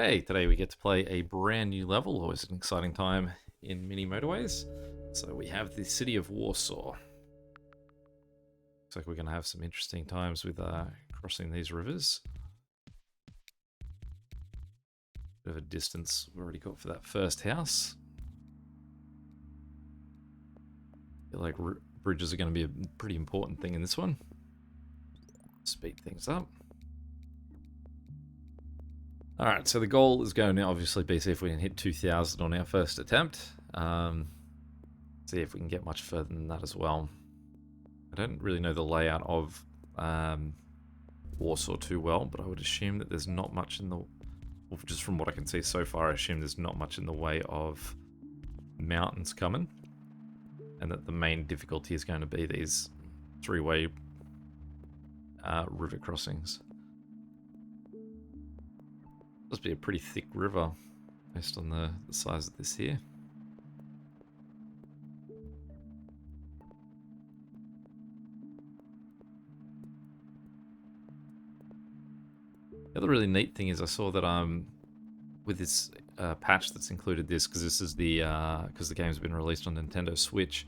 Today we get to play a brand new level, always an exciting time in mini motorways. So we have the city of Warsaw. Looks like we're going to have some interesting times with crossing these rivers. Bit of a distance we've already got for that first house. Feel like bridges are going to be a pretty important thing in this one. Speed things up. Alright, so the goal is going to obviously be see if we can hit 2,000 on our first attempt. See if we can get much further than that as well. I don't really know the layout of Warsaw too well, but I would assume that there's not much in the... Well, just from what I can see so far, I assume there's not much in the way of mountains coming. And that the main difficulty is going to be these three-way river crossings. Must be a pretty thick river based on the size of this here. The other really neat thing is I saw that with this patch that's included this, because this is the game's been released on Nintendo Switch.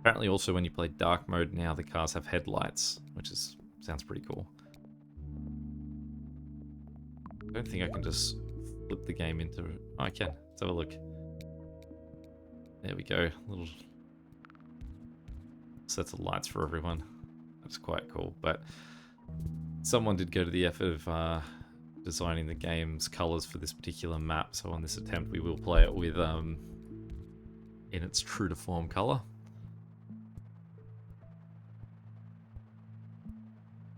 Apparently, also when you play dark mode now, the cars have headlights, which sounds pretty cool. I don't think I can just flip the game into... Oh, I can. Let's have a look. There we go. Little sets of lights for everyone. That's quite cool. But someone did go to the effort of designing the game's colors for this particular map. So on this attempt, we will play it with in its true to form color.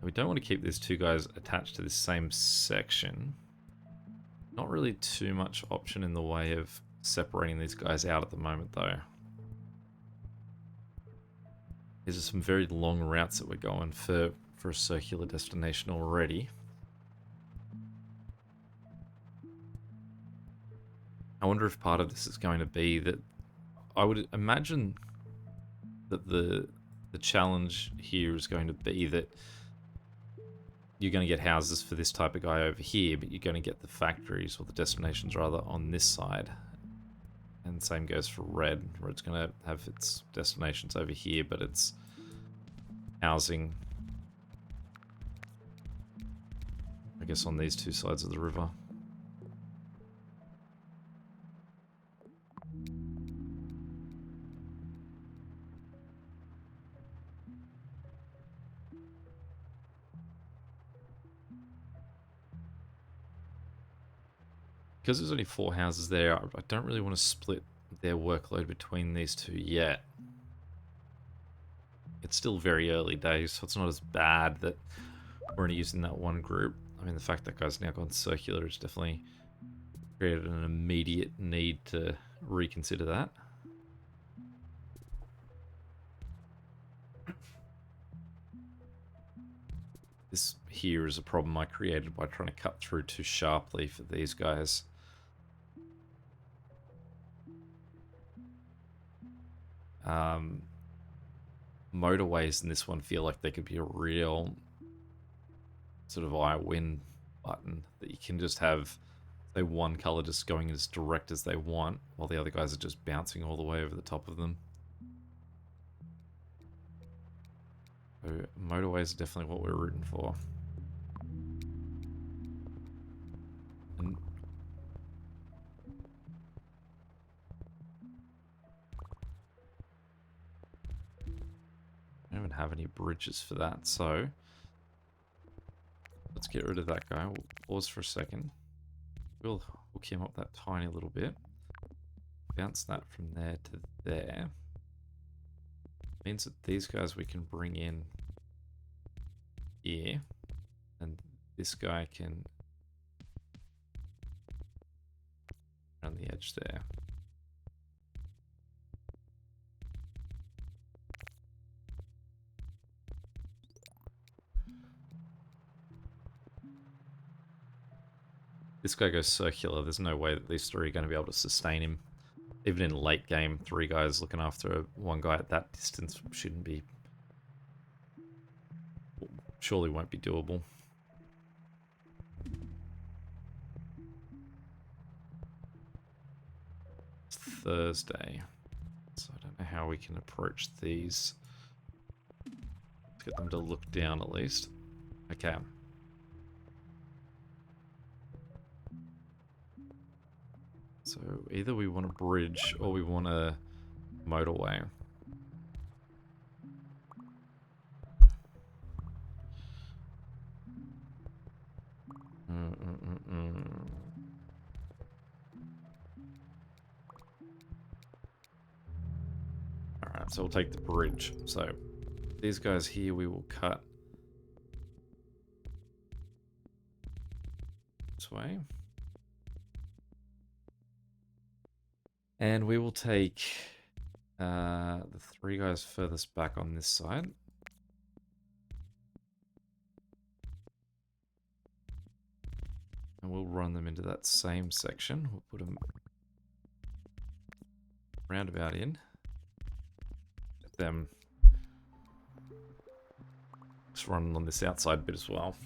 We don't want to keep these two guys attached to this same section. Not really too much option in the way of separating these guys out at the moment, though. These are some very long routes that we're going for a circular destination already. I wonder if part of this is going to be that... I would imagine that the challenge here is going to be that you're going to get houses for this type of guy over here, but you're going to get the factories, or the destinations rather, on this side. And the same goes for red, where it's going to have its destinations over here, but it's housing, I guess, on these two sides of the river. Because there's only 4 houses there, I don't really want to split their workload between these two yet. It's still very early days, so it's not as bad that we're only using that one group. I mean, the fact that guy's now gone circular has definitely created an immediate need to reconsider that. This here is a problem I created by trying to cut through too sharply for these guys. Motorways in this one feel like they could be a real sort of I win button that you can just have, say, one color just going as direct as they want while the other guys are just bouncing all the way over the top of them. So motorways are definitely what we're rooting for. And I don't even have any bridges for that, so let's get rid of that guy. We'll pause for a second. We'll hook him up that tiny little bit. Bounce that from there to there. Means that these guys we can bring in here, and this guy can around the edge there. This guy goes circular. There's no way that these three are going to be able to sustain him. Even in late game, 3 guys looking after one guy at that distance shouldn't be... surely won't be doable. Thursday. So I don't know how we can approach these. Let's get them to look down at least. Okay. So either we want a bridge or we want a motorway. Alright, so we'll take the bridge. So these guys here we will cut this way. And we will take the three guys furthest back on this side. And we'll run them into that same section. We'll put them roundabout in. Get them just running on this outside bit as well.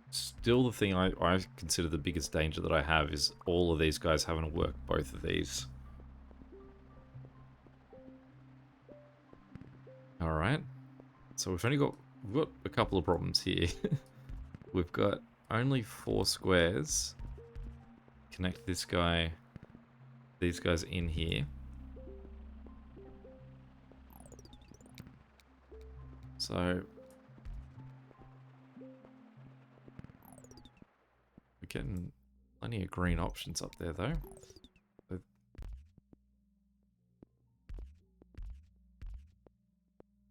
Still, the thing I consider the biggest danger that I have is all of these guys having to work both of these. Alright. So we've got a couple of problems here. We've got only 4 squares. Connect this guy, these guys in here. So we're getting plenty of green options up there though. So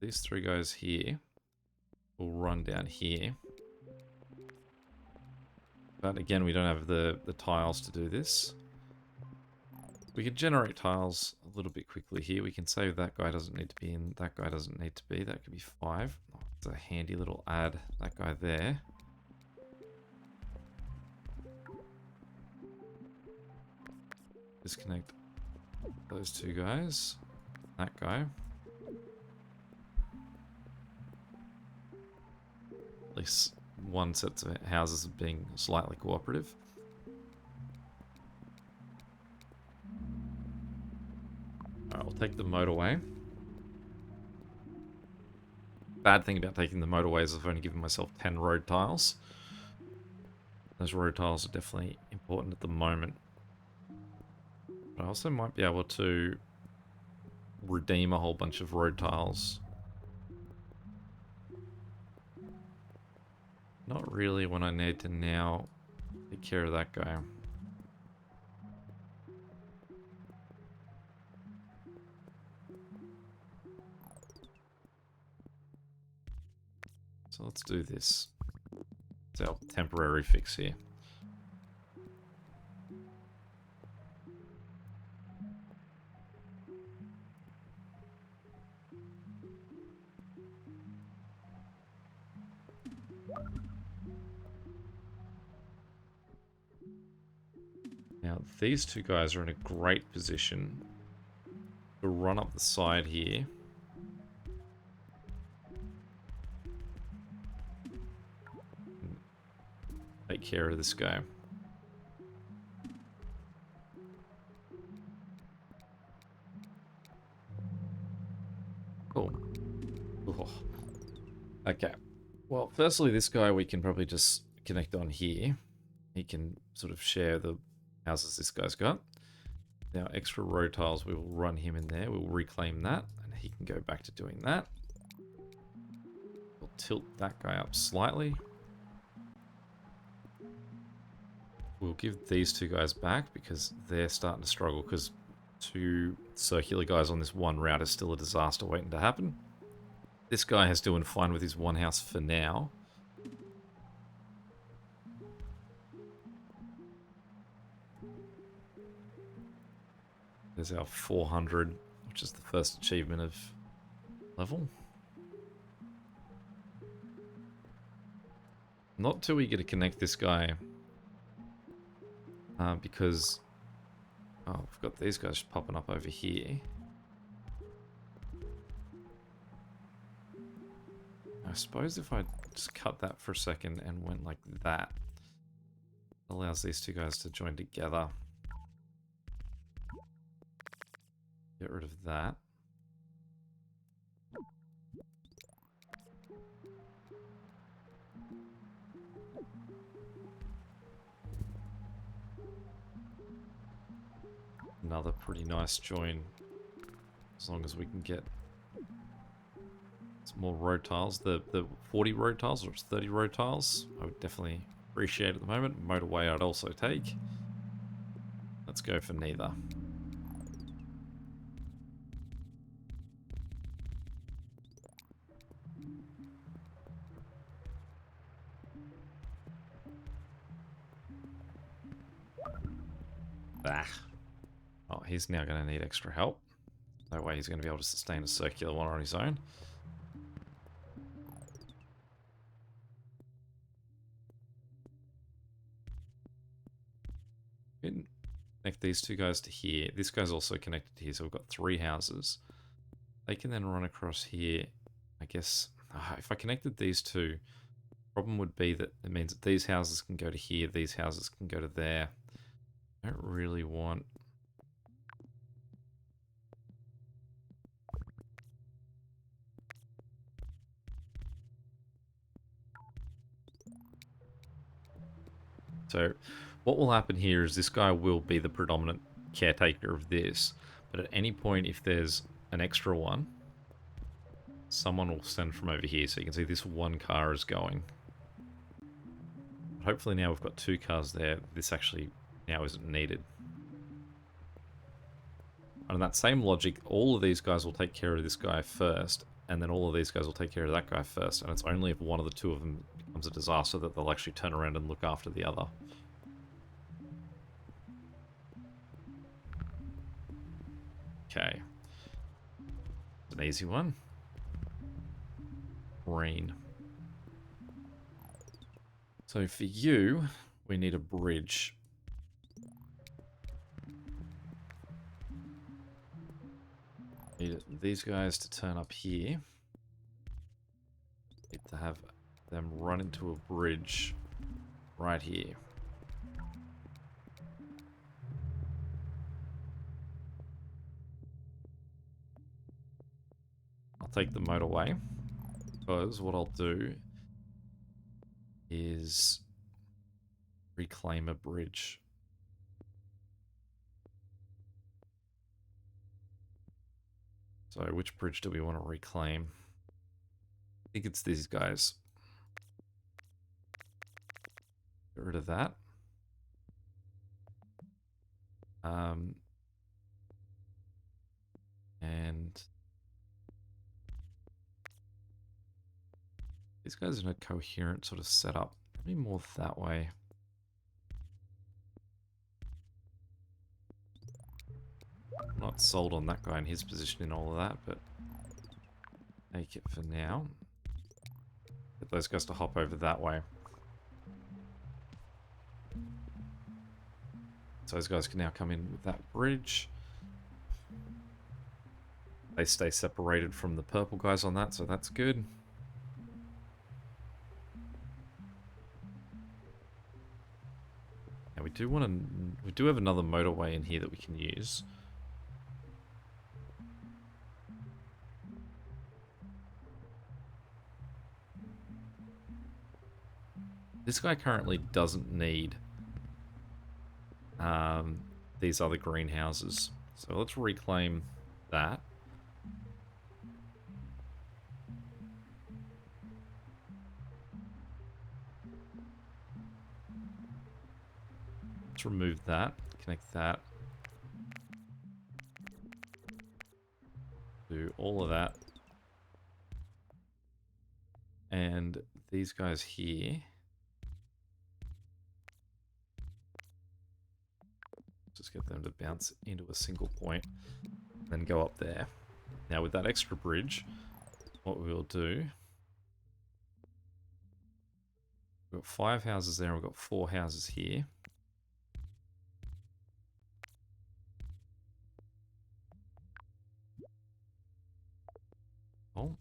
these 3 guys here will run down here. But again, we don't have the tiles to do this. We can generate tiles a little bit quickly here. We can say that guy doesn't need to be in, that guy doesn't need to be. That could be 5. Oh, it's a handy little add, that guy there. Disconnect those 2 guys. That guy. At least one set of houses being slightly cooperative. Alright, I'll take the motorway. Bad thing about taking the motorway is I've only given myself 10 road tiles. Those road tiles are definitely important at the moment. But I also might be able to redeem a whole bunch of road tiles. Not really when I need to now take care of that guy. So let's do this. It's our temporary fix here. Now, these 2 guys are in a great position to run up the side here. Take care of this guy. Cool. Oh. Okay. Well, firstly, this guy we can probably just connect on here. He can sort of share the houses this guy's got. Now, extra road tiles, we will run him in there. We'll reclaim that, and he can go back to doing that. We'll tilt that guy up slightly. We'll give these 2 guys back because they're starting to struggle because 2 circular guys on this one route is still a disaster waiting to happen. This guy is doing fine with his one house for now. There's our 400, which is the first achievement of level. Not till we get to connect this guy. Because... oh, we've got these guys popping up over here. I suppose if I just cut that for a second and went like that. Allows these two guys to join together. Get rid of that. Another pretty nice join. As long as we can get some more road tiles. The 40 road tiles or 30 road tiles, I would definitely appreciate at the moment. Motorway I'd also take. Let's go for neither. Ah. Oh, he's now going to need extra help. No way he's going to be able to sustain a circular one on his own. Connect these two guys to here. This guy's also connected to here, so we've got 3 houses. They can then run across here. I guess if I connected these two, problem would be that it means that these houses can go to here, these houses can go to there. I don't really want... So what will happen here is this guy will be the predominant caretaker of this, but at any point if there's an extra one, someone will send from over here. So you can see this one car is going. Hopefully now we've got 2 cars there. This actually now isn't needed. And in that same logic, all of these guys will take care of this guy first, and then all of these guys will take care of that guy first. And it's only if one of the 2 of them becomes a disaster that they'll actually turn around and look after the other. Okay. It's an easy one. Green. So for you, we need a bridge. Need these guys to turn up here. Need to have them run into a bridge right here. I'll take the motorway, because what I'll do is reclaim a bridge. So which bridge do we want to reclaim? I think it's these guys. Get rid of that. And these guys are in a coherent sort of setup. Maybe more that way. I'm not sold on that guy and his position in all of that, but take it for now. Get those guys to hop over that way. So those guys can now come in with that bridge. They stay separated from the purple guys on that, so that's good. Now we do have another motorway in here that we can use. This guy currently doesn't need these other greenhouses. So let's reclaim that. Let's remove that, connect that. Do all of that. And these guys here. Just get them to bounce into a single point, then go up there. Now with that extra bridge, what we'll do... We've got 5 houses there, and we've got 4 houses here. Oh.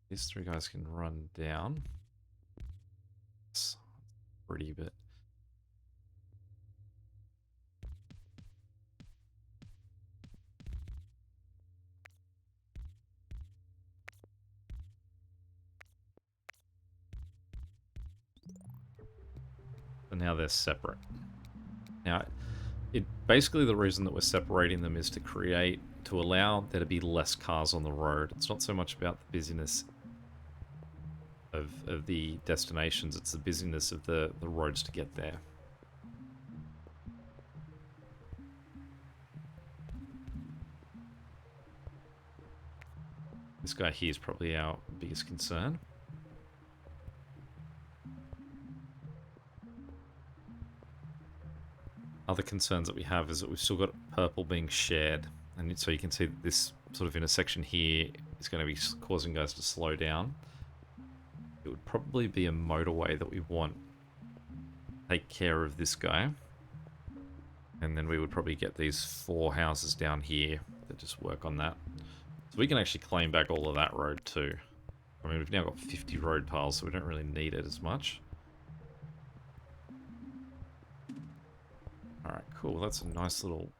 These 3 guys can run down. pretty, but... So now they're separate. Now, basically the reason that we're separating them is to allow there to be less cars on the road. It's not so much about the busyness of the destinations, it's the busyness of the roads to get there. This guy here is probably our biggest concern. Other concerns that we have is that we've still got purple being shared. And so you can see that this sort of intersection here is going to be causing guys to slow down. It would probably be a motorway that we want to take care of this guy. And then we would probably get these 4 houses down here that just work on that. So we can actually claim back all of that road too. I mean, we've now got 50 road piles, so we don't really need it as much. Alright, cool. That's a nice little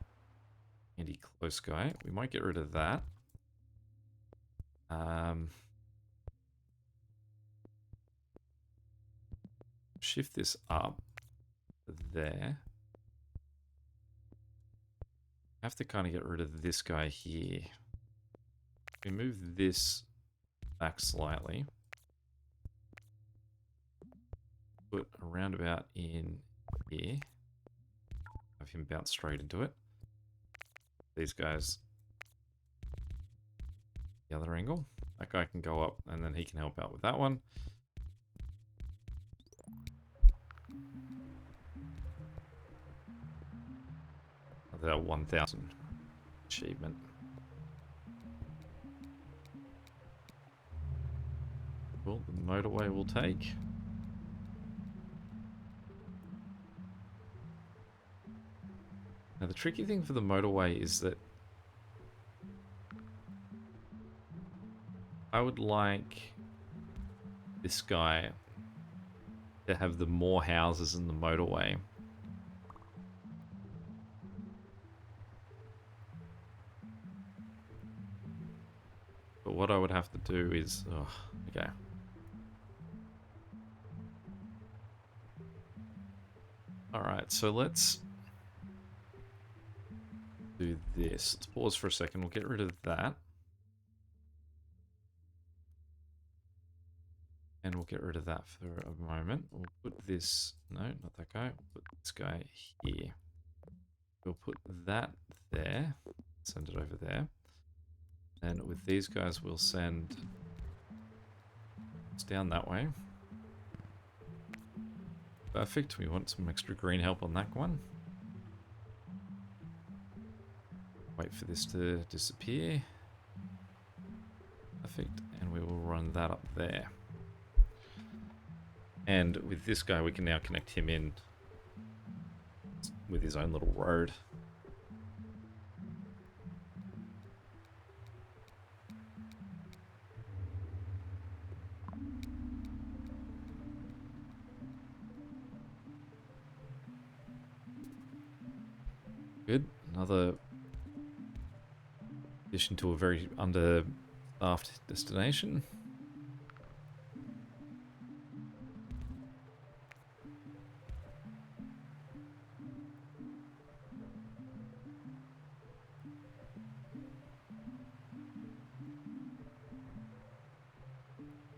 handy close guy. We might get rid of that. Shift this up there. I have to kind of get rid of this guy here. We move this back slightly. Put a roundabout in here. Have him bounce straight into it. These guys the other angle. That guy can go up and then he can help out with that one. That 1,000 achievement. Well, the motorway will take. Now the tricky thing for the motorway is that I would like this guy to have the more houses in the motorway. But what I would have to do is... Oh, okay. Alright, so let's do this. Let's pause for a second. We'll get rid of that. And we'll get rid of that for a moment. We'll put this... No, not that guy. We'll put this guy here. We'll put that there. Send it over there. And with these guys, we'll send it's down that way. Perfect. We want some extra green help on that one. Wait for this to disappear. Perfect. And we will run that up there. And with this guy, we can now connect him in with his own little road. Good. Another addition to a very understaffed destination.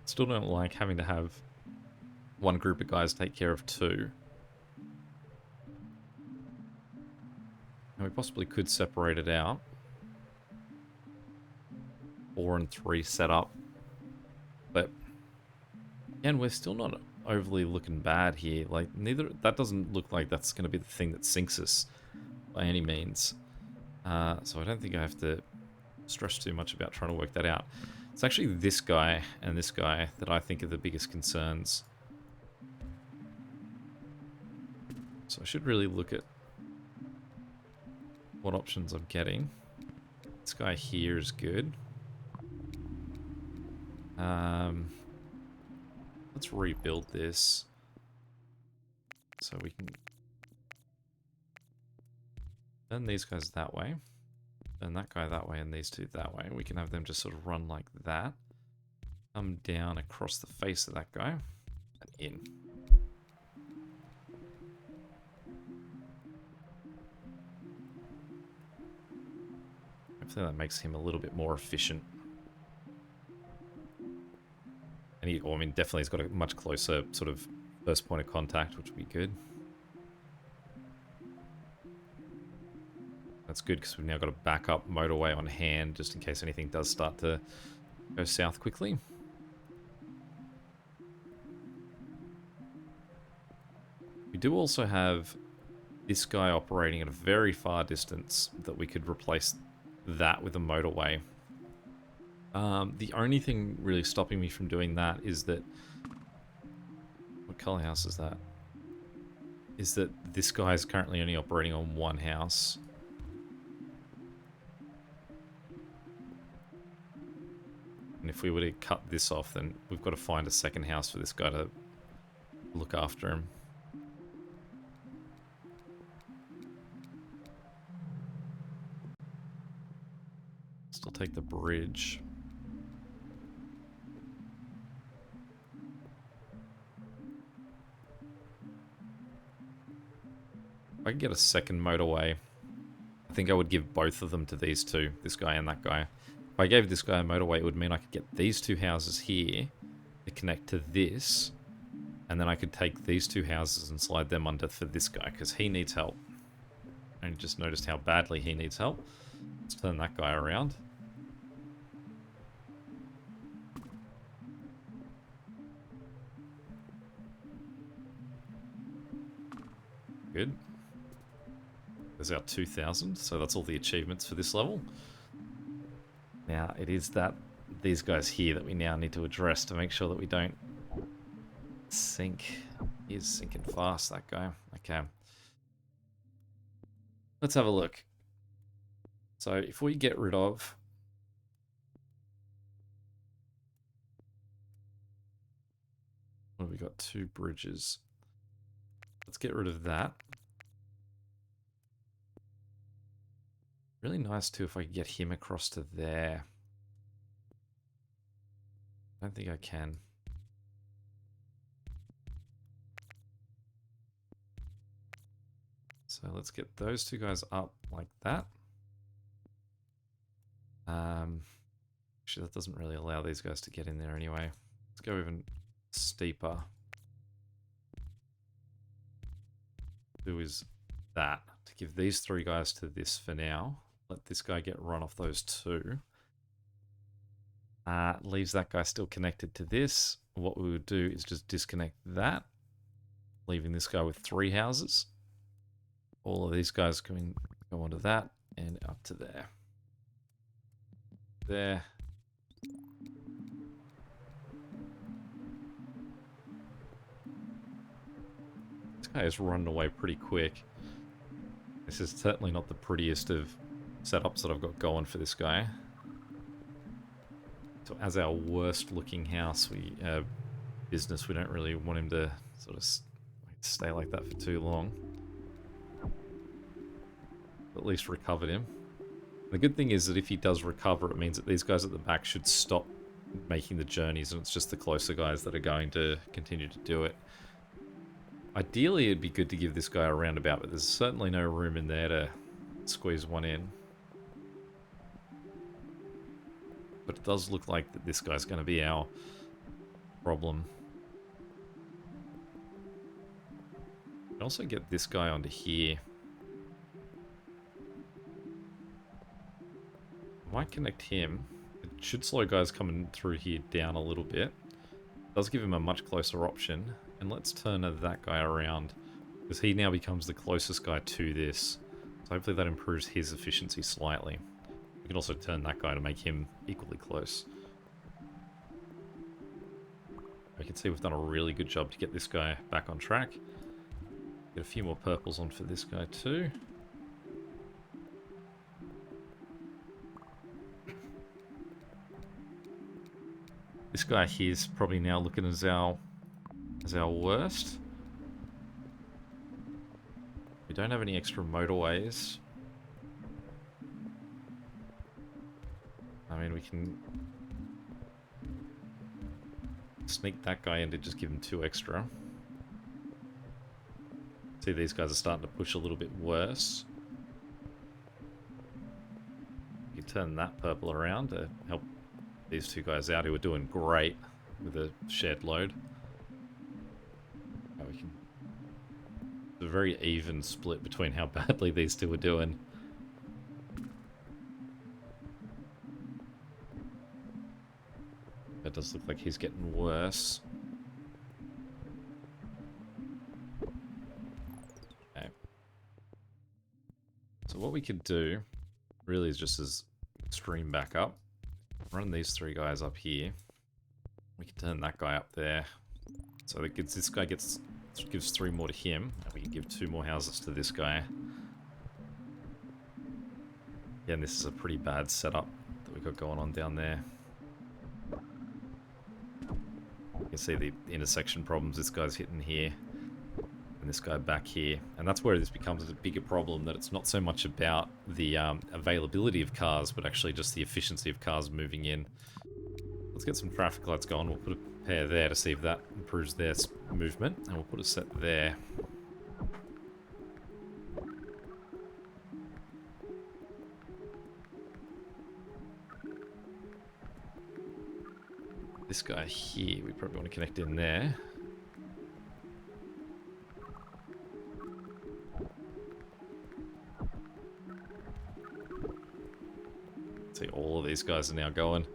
Still don't like having to have one group of guys take care of 2. And we possibly could separate it out. 4 and 3 set up. But again, we're still not overly looking bad here. Like, that doesn't look like that's going to be the thing that sinks us by any means. So I don't think I have to stress too much about trying to work that out. It's actually this guy and this guy that I think are the biggest concerns. So I should really look at what options I'm getting. This guy here is good. Let's rebuild this. So we can turn these guys that way, turn that guy that way, and these two that way. We can have them just sort of run like that. Come down across the face of that guy and in. Hopefully that makes him a little bit more efficient. And he, well, I mean, definitely he's got a much closer sort of first point of contact, which would be good. That's good because we've now got a backup motorway on hand just in case anything does start to go south quickly. We do also have this guy operating at a very far distance that we could replace that with a motorway. The only thing really stopping me from doing that is that... What colour house is that? Is that this guy is currently only operating on one house. And if we were to cut this off, then we've got to find a second house for this guy to look after him. Still take the bridge. If I could get a second motorway, I think I would give both of them to these two, this guy and that guy. If I gave this guy a motorway, it would mean I could get these two houses here to connect to this, and then I could take these two houses and slide them under for this guy, because he needs help. I just noticed how badly he needs help. Let's turn that guy around. Good. There's our 2,000, so that's all the achievements for this level. Now, it is these guys here that we now need to address to make sure that we don't sink. He's sinking fast, that guy. Okay. Let's have a look. So, if we get rid of... What have we got? 2 bridges. Let's get rid of that. Really nice too if I could get him across to there. I don't think I can. So let's get those two guys up like that. Actually, that doesn't really allow these guys to get in there anyway. Let's go even steeper. Do is that to give these 3 guys to this for now. Let this guy get run off those 2. Leaves that guy still connected to this. What we would do is just disconnect that, leaving this guy with 3 houses. All of these guys can go onto that and up to there. There. This guy has run away pretty quick. This is certainly not the prettiest of setups that I've got going for this guy. So as our worst looking house, business, we don't really want him to sort of stay like that for too long. At least recovered him. The good thing is that if he does recover, it means that these guys at the back should stop making the journeys, and it's just the closer guys that are going to continue to do it. Ideally, it'd be good to give this guy a roundabout, but there's certainly no room in there to squeeze one in. But it does look like that this guy's going to be our problem. We can also get this guy onto here. Might connect him. It should slow guys coming through here down a little bit. It does give him a much closer option. And let's turn that guy around, because he now becomes the closest guy to this. So hopefully that improves his efficiency slightly. We can also turn that guy to make him equally close. I can see we've done a really good job to get this guy back on track. Get a few more purples on for this guy too. This guy here is probably now looking as our worst. We don't have any extra motorways. I mean, we can sneak that guy in to just give him 2 extra. See, these guys are starting to push a little bit worse. You turn that purple around to help these 2 guys out who are doing great with a shared load. Oh, we can... It's a very even split between how badly these 2 are doing. That does look like he's getting worse. Okay. So what we could do really is just as stream back up. Run these 3 guys up here. We can turn that guy up there. So that gets, this guy gives 3 more to him. And we can give 2 more houses to this guy. Again, this is a pretty bad setup that we've got going on down there. You can see the intersection problems this guy's hitting here. And this guy back here. And that's where this becomes a bigger problem, that it's not so much about the availability of cars, but actually just the efficiency of cars moving in. Let's get some traffic lights going. We'll put a pair there to see if that improves their movement. And we'll put a set there. This guy here, we probably want to connect in there. See, all of these guys are now going.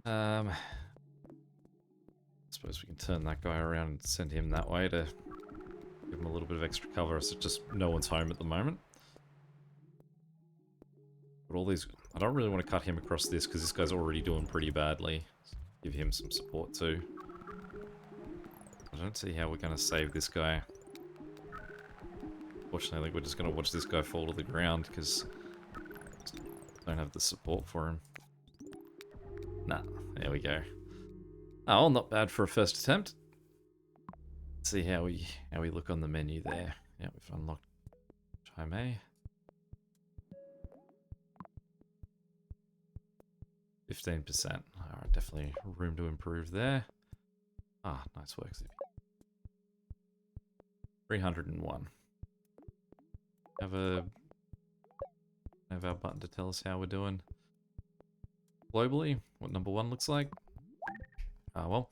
I suppose we can turn that guy around and send him that way to give him a little bit of extra cover, so just no one's home at the moment. But all these... I don't really want to cut him across this, because this guy's already doing pretty badly. Give him some support too. I don't see how we're going to save this guy. Fortunately, I think we're just going to watch this guy fall to the ground, because I don't have the support for him. Nah, there we go. Oh, not bad for a first attempt. Let's see how we look on the menu there. Yeah, we've unlocked Jaime. 15%. Alright, definitely room to improve there. Ah, nice work, Zippy. 301. Have our button to tell us how we're doing globally, what number 1 looks like. Ah, well,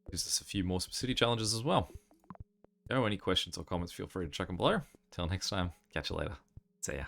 gives us a few more city challenges as well. If you have any questions or comments, feel free to chuck them below. Till next time, catch you later. See ya.